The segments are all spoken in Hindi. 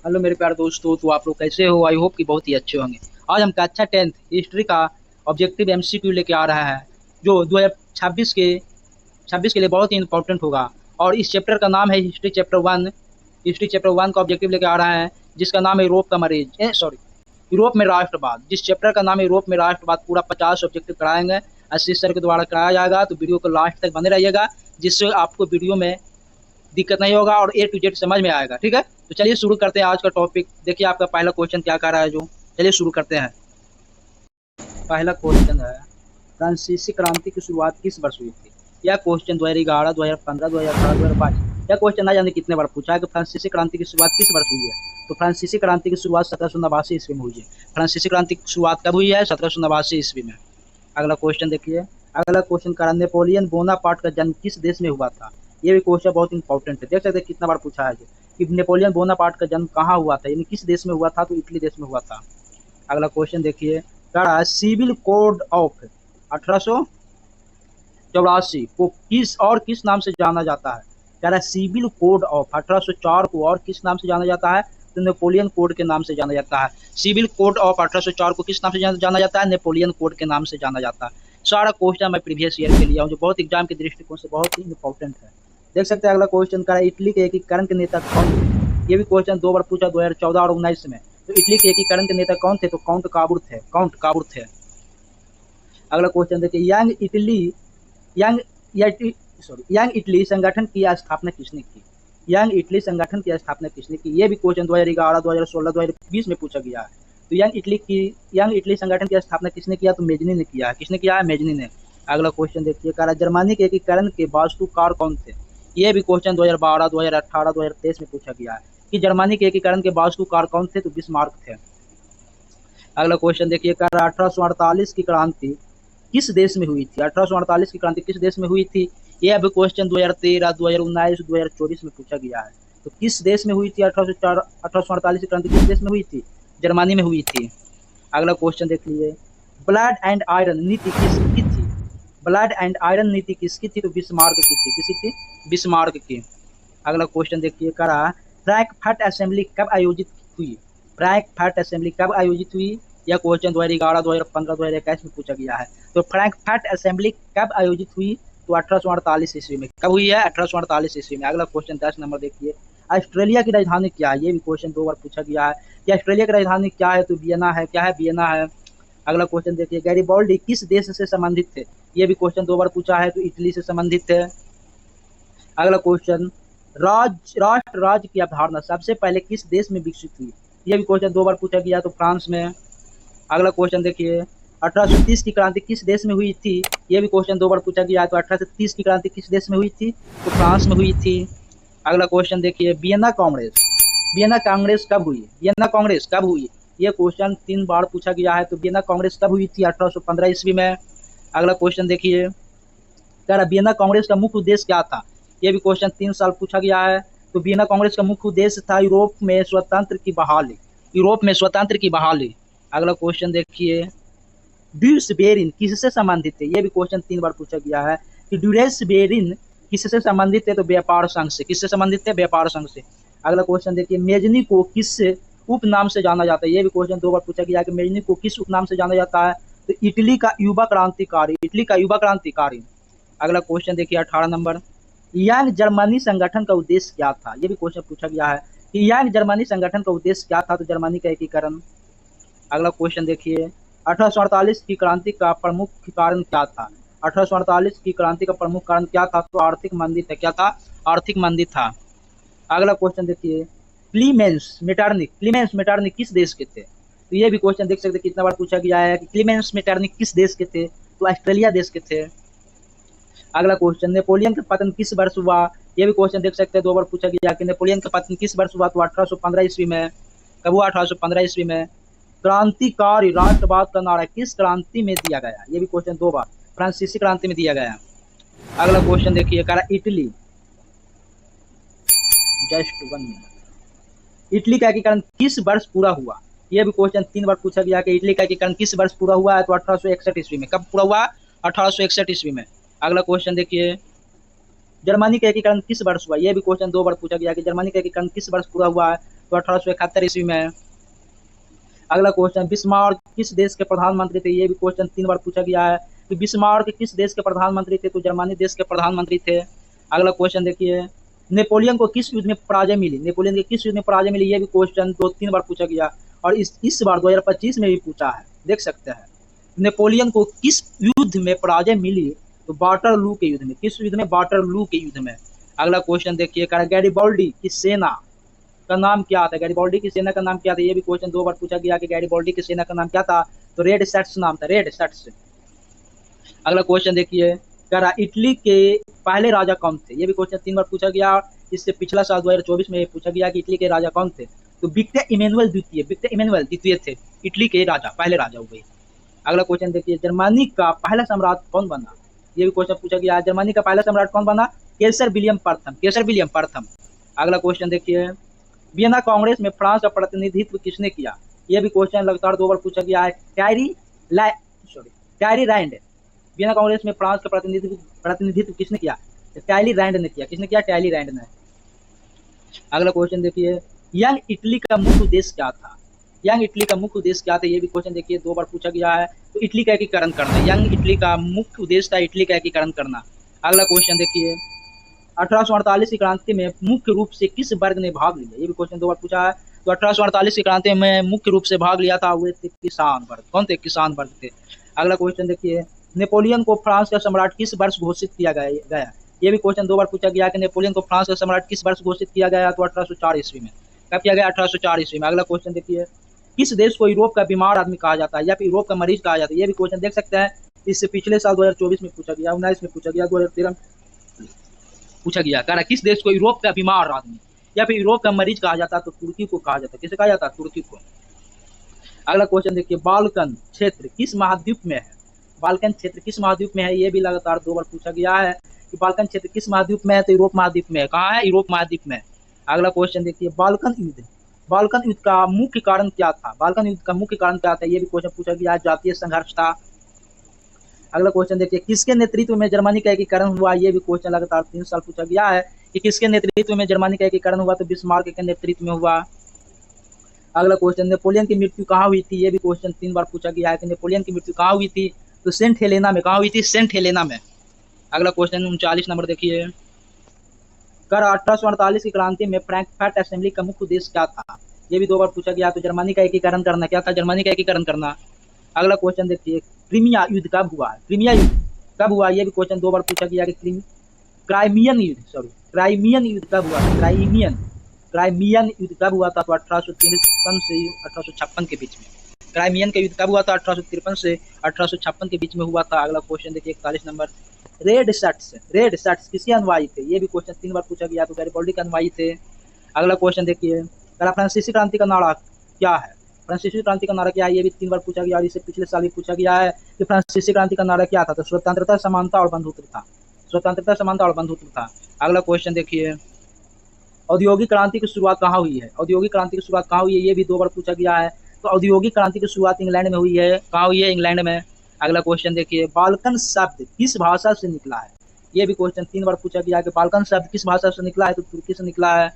हेलो मेरे प्यारे दोस्तों, तो आप लोग कैसे हो? आई होप कि बहुत ही अच्छे होंगे। आज हम कक्षा 10th हिस्ट्री का ऑब्जेक्टिव एमसीक्यू लेके आ रहा है, जो 2026 के लिए बहुत ही इंपॉर्टेंट होगा। और इस चैप्टर का नाम है हिस्ट्री चैप्टर 1। हिस्ट्री चैप्टर 1 का ऑब्जेक्टिव लेके आ रहा है, जिसका नाम है यूरोप का मरीज सॉरी यूरोप में राष्ट्रवाद। जिस चैप्टर का नाम है यूरोप में राष्ट्रवाद, पूरा 50 ऑब्जेक्टिव कराएंगे, आशीष सर के द्वारा कराया जाएगा। तो वीडियो को लास्ट तक बने रहिएगा, जिससे आपको वीडियो में दिक्कत नहीं होगा और ए टू जेड समझ में आएगा। ठीक है, तो चलिए शुरू करते हैं आज का टॉपिक। देखिए आपका पहला क्वेश्चन क्या कह रहा है, जो चलिए शुरू करते हैं। पहला क्वेश्चन है, फ्रांसीसी क्रांति की शुरुआत किस वर्ष हुई थी? यह क्वेश्चन 2011, 2015, 2018, 2022, यह क्वेश्चन ना जाने कितने बार पूछा है कि फ्रांसीसी क्रांति की शुरुआत किस वर्ष हुई है। तो फ्रांसीसी क्रांति की शुरुआत 1789 ईस्वी में हुई है। फ्रांसीसी क्रांति की शुरुआत कब हुई है? 1789 ईस्वी में। अगला क्वेश्चन देखिए। अगला क्वेश्चन का नेपोलियन बोनापार्ट का जन्म किस देश में हुआ था? ये भी क्वेश्चन बहुत इंपॉर्टेंट है, देख सकते हैं कितना बार पूछा है कि नेपोलियन बोनापार्ट का जन्म कहाँ हुआ था, यानी किस देश में हुआ था? तो इटली देश में हुआ था। अगला क्वेश्चन देखिए, कह रहा है सिविल कोड ऑफ 1884 को किस नाम से जाना जाता है? कह रहा है सिविल कोड ऑफ 1804 को और किस नाम से जाना जाता है? तो नेपोलियन कोड के नाम से जाना जाता है। सिविल कोड ऑफ 1804 को किस नाम से जाना जाता है? नेपोलियन कोड के नाम से जाना जाता है। सारा क्वेश्चन मैं प्रीवियस ईयर के लिए हूँ, जो बहुत एग्जाम के दृष्टिकोण से बहुत ही इंपॉर्टेंट है। देख सकते हैं अगला क्वेश्चन का, इटली के एकीकरण के नेता कौन थे? ये भी क्वेश्चन 2 बार पूछा, 2014 और 19 में। तो इटली के एकीकरण के नेता कौन थे? तो काउंट काबुर थे। अगला क्वेश्चन देखिए, यंग यंग इटली संगठन की स्थापना किसने की? यंग इटली संगठन की स्थापना किसने की? ये भी क्वेश्चन 2011, 2016, 2020 में पूछा गया है। तो यंग इटली संगठन की स्थापना किसने किया? तो मेजनी ने किया है। किसने किया है? मेजनी ने। अगला क्वेश्चन देखिए, कह रहा जर्मनी के एकीकरण के वास्तुकार कौन थे? ये भी क्वेश्चन 2012, 2018, 2023 में पूछा गया है कि जर्मनी के एकीकरण के वास्तुकार कौन थे? तो बिस्मार्क थे। अगला क्वेश्चन देखिए, कह रहा 1848 की क्रांति किस देश में हुई थी? 1848 की क्रांति किस देश में हुई थी? ये अभी क्वेश्चन 2013, 2019, 2024 में पूछा गया है। तो किस देश में हुई थी 1848 की क्रांति? किस देश में हुई थी? जर्मनी में हुई थी। अगला क्वेश्चन देख लीजिए, ब्लड एंड आयरन नीति किसकी थी? ब्लड एंड आयरन नीति किसकी थी? तो बिस्मार्क की थी। किसी थी? बिस्मार्क की। अगला क्वेश्चन देखिए, करा फ्रैंकफर्ट असेंबली कब आयोजित हुई? फ्रैंकफर्ट असेंबली कब आयोजित हुई? यह क्वेश्चन 2011, 2015, 2021 में पूछा गया है। तो फ्रैंकफर्ट असेंबली कब आयोजित हुई? तो 1848 ईस्वी में। कब हुई है? 1848 ईस्वी में। अगला क्वेश्चन 10 नंबर देखिए, ऑस्ट्रेलिया की राजधानी क्या है? ये भी क्वेश्चन 2 बार पूछा गया है कि ऑस्ट्रेलिया की राजधानी क्या है? तो वियना है। क्या है? वियना है। अगला क्वेश्चन देखिए, गैरिबाल्डी किस देश से संबंधित थे? ये भी क्वेश्चन 2 बार पूछा है, तो इटली से संबंधित थे। अगला क्वेश्चन, राष्ट्र राज्य की अवधारणा सबसे पहले किस देश में विकसित हुई? यह भी क्वेश्चन 2 बार पूछा गया, तो फ्रांस में। अगला क्वेश्चन देखिए, 1830 की क्रांति किस देश में हुई थी? यह भी क्वेश्चन 2 बार पूछा गया, तो 1830 की क्रांति किस देश में हुई थी? तो फ्रांस में हुई थी। अगला क्वेश्चन देखिए, वियना कांग्रेस कब हुई? वियना कांग्रेस कब हुई? यह क्वेश्चन 3 बार पूछा गया है। तो वियना कांग्रेस कब हुई थी? 1815 ईस्वी में। अगला क्वेश्चन देखिए, कह रहा वियना कांग्रेस का मुख्य उद्देश्य क्या था? यह भी क्वेश्चन 3 साल पूछा गया है। तो वियना कांग्रेस का मुख्य उद्देश्य था यूरोप में स्वतंत्र की बहाली। अगला क्वेश्चन देखिए, ड्यूस बेरिन किससे संबंधित है? यह भी क्वेश्चन 3 बार पूछा गया है कि ड्यूरेस बेरिन किससे संबंधित है? तो व्यापार संघ से। किससे संबंधित है? व्यापार संघ से। अगला क्वेश्चन देखिए, मेजनी को किस उपनाम से जाना जाता है? यह भी क्वेश्चन 2 बार पूछा गया है कि मेजनी को किस उपनाम से जाना जाता है? तो इटली का युवा क्रांतिकारी। अगला क्वेश्चन देखिए 18 नंबर, यंग जर्मनी संगठन का उद्देश्य क्या था? यह भी क्वेश्चन पूछा गया है कि यंग जर्मनी संगठन का उद्देश्य क्या था? तो जर्मनी का एकीकरण। अगला क्वेश्चन देखिए, 1848 की क्रांति का प्रमुख कारण क्या था? 1848 की क्रांति का प्रमुख कारण क्या था? तो आर्थिक मंदी था। क्या था? आर्थिक मंदी था। अगला क्वेश्चन देखिए, क्लीमेंस मेटरनिक किस देश के थे? तो ये भी क्वेश्चन देख सकते कितना बार पूछा गया है कि क्लीमेंस मेटरनिक किस देश के थे? तो ऑस्ट्रेलिया देश के थे। अगला क्वेश्चन, नेपोलियन का पतन किस वर्ष हुआ? ये भी क्वेश्चन देख सकते हैं 2 बार पूछा गया कि नेपोलियन का पतन किस वर्ष हुआ? तो 1815 ईस्वी में। कब हुआ? 1815 ईस्वी में। क्रांतिकारी राष्ट्रवाद का नारा किस क्रांति में दिया गया? ये भी क्वेश्चन 2 बार फ्रांसीसी क्रांति में दिया गया। अगला क्वेश्चन देखिए, कह रहा इटली जस्ट 1 मिनट, इटली का एकीकरण किस वर्ष पूरा हुआ? यह भी क्वेश्चन 3 बार पूछा गया कि इटली का एकीकरण किस वर्ष पूरा हुआ है? तो 1861 ईस्वी में। कब पूरा हुआ? 1861 ईस्वी में। अगला क्वेश्चन देखिए, जर्मनी का एकीकरण किस वर्ष हुआ? यह भी क्वेश्चन 2 बार पूछा गया कि जर्मनी का एकीकरण किस वर्ष पूरा हुआ है? तो 1871 ईस्वी में। अगला क्वेश्चन, बिस्मार्क किस देश के प्रधानमंत्री थे? ये भी क्वेश्चन 3 बार पूछा गया है कि बिस्मार्क किस देश के प्रधानमंत्री थे? तो जर्मनी देश के प्रधानमंत्री थे। अगला क्वेश्चन देखिए, नेपोलियन को किस युद्ध में पराजय मिली? नेपोलियन के किस युद्ध में पराजय मिली? ये भी क्वेश्चन 2-3 बार पूछा गया और इस बार 2025 में भी पूछा है, देख सकते हैं। नेपोलियन को किस युद्ध में पराजय मिली? तो वाटरलू के युद्ध में। किस युद्ध में? वाटरलू के युद्ध में। अगला क्वेश्चन देखिए, गैरिबाल्डी की सेना का नाम क्या था? गैरिबाल्डी की सेना का नाम क्या था? ये भी क्वेश्चन 2 बार पूछा गया कि गैरिबाल्डी की सेना का नाम क्या था? तो रेड शर्ट्स नाम था, रेड शर्ट्स। अगला क्वेश्चन देखिए, इटली के पहले राजा कौन थे? ये भी क्वेश्चन 3 बार पूछा गया। इससे पिछला साल 2024 में पूछा गया कि इटली के राजा कौन थे? तो विक्टर इमैनुअल द्वितीय, विक्टर इमैनुअल द्वितीय थे इटली के राजा, पहले राजा हो गए। अगला क्वेश्चन देखिए, जर्मनी का पहला सम्राट कौन बना? ये भी क्वेश्चन पूछा गया, जर्मनी का पहला सम्राट कौन बना? केसर विलियम प्रथम, केसर विलियम प्रथम। अगला क्वेश्चन देखिए, वियना कांग्रेस में फ्रांस का प्रतिनिधित्व किसने किया? यह भी क्वेश्चन लगातार 2 बार पूछा गया है। टैरी रैंड। वियना कांग्रेस में फ्रांस का प्रतिनिधित्व किसने किया? टैली रैंड ने किया। किसने किया? टैली रैंड ने। अगला क्वेश्चन देखिए, यंग इटली का मुख्य उद्देश्य क्या था? यंग इटली का मुख्य उद्देश्य क्या था? ये भी क्वेश्चन देखिए 2 बार पूछा गया है। तो इटली का एकीकरण करना। यंग इटली का मुख्य उद्देश्य था इटली का एकीकरण करना। अगला क्वेश्चन देखिए, 1848 की क्रांति में मुख्य रूप से किस वर्ग ने भाग लिया? ये भी क्वेश्चन 2 बार पूछा है। तो 1848 की क्रांति में मुख्य रूप से भाग लिया था, वे थे किसान वर्ग। कौन थे? किसान वर्ग थे। अगला क्वेश्चन देखिए, नेपोलियन को फ्रांस का सम्राट किस वर्ष घोषित किया गया? ये भी क्वेश्चन 2 बार पूछा गया कि नेपोलियन को फ्रांस का सम्राट किस वर्ष घोषित किया गया? तो 1804 ईस्वी में। कब किया गया? 1804 ईस्वी में। अगला क्वेश्चन देखिए, किस देश को यूरोप का बीमार आदमी कहा जाता है या फिर यूरोप का मरीज कहा जाता है? ये भी क्वेश्चन देख सकते हैं। इससे पिछले साल 2024 में पूछा गया, 19 में पूछा गया, 2013 पूछा गया। कह रहा किस देश को यूरोप का बीमार आदमी या फिर यूरोप का मरीज कहा जाता है? तो तुर्की को कहा जाता है। किसे कहा जाता है? तुर्की को। अगला क्वेश्चन देखिए, बाल्कन क्षेत्र किस महाद्वीप में है? बाल्कन क्षेत्र किस महाद्वीप में है? ये भी लगातार 2 बार पूछा गया है कि बाल्कन क्षेत्र किस महाद्वीप में है? तो यूरोप महाद्वीप में है। कहाँ है? यूरोप महाद्वीप में। अगला क्वेश्चन देखिए, बाल्कन युद्ध, बाल्कन युद्ध का मुख्य कारण क्या था? बाल्कन युद्ध का मुख्य कारण क्या था? ये भी क्वेश्चन पूछा गया। जातीय संघर्ष था। अगला क्वेश्चन देखिए, किसके नेतृत्व में जर्मनी का एकीकरण हुआ? ये भी क्वेश्चन लगातार 3 साल पूछा गया है कि किसके नेतृत्व में जर्मनी का एकीकरण हुआ? तो बिस्मार्क के नेतृत्व में हुआ। अगला क्वेश्चन, नेपोलियन की मृत्यु कहाँ हुई थी? ये भी क्वेश्चन 3 बार पूछा गया है कि नेपोलियन की मृत्यु कहाँ हुई थी? तो सेंट हेलेना में। कहाँ हुई थी? सेंट हेलेना में। अगला क्वेश्चन 39 नंबर देखिए, 1848 की क्रांति में फ्रैंकफर्ट असेंबली का मुख्य उद्देश्य क्या था? ये भी 2 बार पूछा गया। तो जर्मनी का एकीकरण करना। क्या था? जर्मनी का एकीकरण करना। अगला क्वेश्चन देखिए, क्रीमिया युद्ध कब हुआ? क्रीमिया युद्ध कब हुआ? ये भी क्वेश्चन 2 बार पूछा गया कि क्राइमियन युद्ध कब हुआ? क्राइमियन युद्ध कब हुआ था? तो 1853 से 1856 के बीच में। क्राइमियन का युद्ध कब हुआ था? 1853 से 1856 के बीच में हुआ था। अगला क्वेश्चन देखिए 41 नंबर, रेड शर्ट्स किसके अनुयायी थे? ये भी क्वेश्चन 3 बार पूछा गया। तो गैरिबाल्डी के अनुयायी थे। अगला क्वेश्चन देखिए, फ्रांसीसी क्रांति का नारा क्या है? फ्रांसीसी क्रांति का नारा क्या है? ये भी 3 बार पूछा गया और इससे पिछले साल भी पूछा गया है कि फ्रांसीसी क्रांति का नारा क्या था? तो स्वतंत्रता, समानता और बंधुत्व था। स्वतंत्रता, समानता और बंधुत्व था। अगला क्वेश्चन देखिए, औद्योगिक क्रांति की शुरुआत कहाँ हुई है? औद्योगिक क्रांति की शुरुआत कहाँ हुई है? ये भी 2 बार पूछा गया है। तो औद्योगिक क्रांति की शुरुआत इंग्लैंड में हुई है। कहाँ हुई है? इंग्लैंड में। अगला क्वेश्चन देखिए, बाल्कन शब्द किस भाषा से निकला है? ये भी क्वेश्चन 3 बार पूछा गया कि बाल्कन शब्द किस भाषा से निकला है? तो तुर्की से निकला है।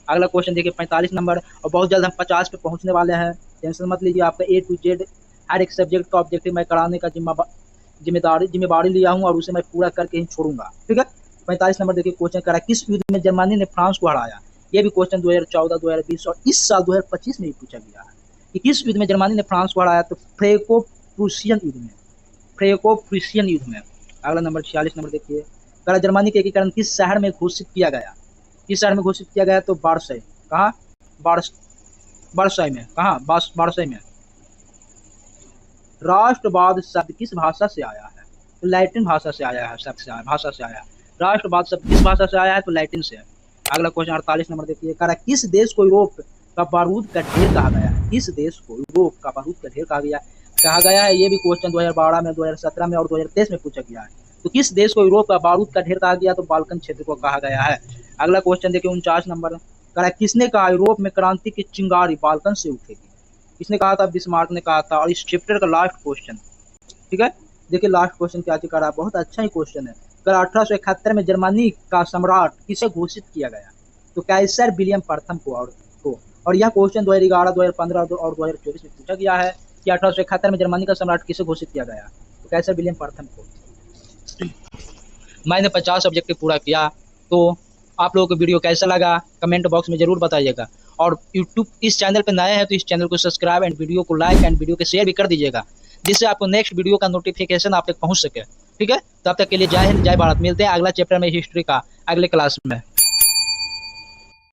अगला क्वेश्चन देखिए 45 नंबर, और बहुत जल्द हम 50 पे पहुंचने वाले हैं, टेंशन मत लीजिए। आपका A to Z हर एक सब्जेक्ट का ऑब्जेक्टिव मैं कराने का जिम्मेदारी लिया हूं और उसे मैं पूरा करके ही छोड़ूंगा, ठीक है। 45 नंबर देखिए, क्वेश्चन करा किस युद्ध में जर्मनी ने फ्रांस को हराया? ये भी क्वेश्चन 2014, 2020 और इस साल 2025 में भी पूछा गया है कि किस युद्ध में जर्मनी ने फ्रांस को हराया? तो फ्रेंको प्रूसियन युद्ध में। अगला नंबर 46 नंबर देखिए, करा जर्मनी के एकीकरण किस शहर में घोषित किया गया? किस शहर में घोषित किया गया? तो बारसई। कहाँ? बारसई में। कहाँ? बारसई में। राष्ट्रवाद शब्द किस भाषा से आया है? तो लैटिन भाषा से आया है, भाषा से आया है। राष्ट्रवाद शब्द किस भाषा से आया है? तो लैटिन से। अगला क्वेश्चन 48 नंबर देखिए, कह रहा है किस देश को यूरोप का बारूद का ढेर कहा गया है? किस देश को यूरोप का बारूद का ढेर कहा गया है? ये भी क्वेश्चन 2012 में, 2017 में और 2023 में पूछा गया है। तो किस देश को यूरोप का बारूद का ढेर कहा गया? तो बाल्कन क्षेत्र को कहा गया है। अगला क्वेश्चन देखिए 49 नंबर, कह रहा है किसने कहा यूरोप में क्रांति की चिंगारी बाल्कन से उठेगी? किसने कहा था? बिस्मार्क ने कहा था। और इस चैप्टर का लास्ट क्वेश्चन, ठीक है, देखिए लास्ट क्वेश्चन क्या कह रहा है, बहुत अच्छा ही क्वेश्चन है। कल 1871 में जर्मनी का सम्राट किसे घोषित किया गया? तो कैसर विलियम प्रथम को और यह क्वेश्चन 2011, 2015 और 2024 में पूछा गया है कि 1871 में जर्मनी का सम्राट किसे घोषित किया गया? तो कैसर विलियम प्रथम को। मैंने 50 ऑब्जेक्टिव पूरा किया। तो आप लोगों को वीडियो कैसा लगा कमेंट बॉक्स में जरूर बताइएगा, और यूट्यूब इस चैनल पर नए हैं तो इस चैनल को सब्सक्राइब एंड वीडियो को लाइक एंड वीडियो को शेयर भी कर दीजिएगा, जिससे आपको नेक्स्ट वीडियो का नोटिफिकेशन आप तक पहुंच सके। ठीक है, तब तक के लिए जय हिंद, जय भारत। मिलते हैं अगला चैप्टर में हिस्ट्री का अगले क्लास में।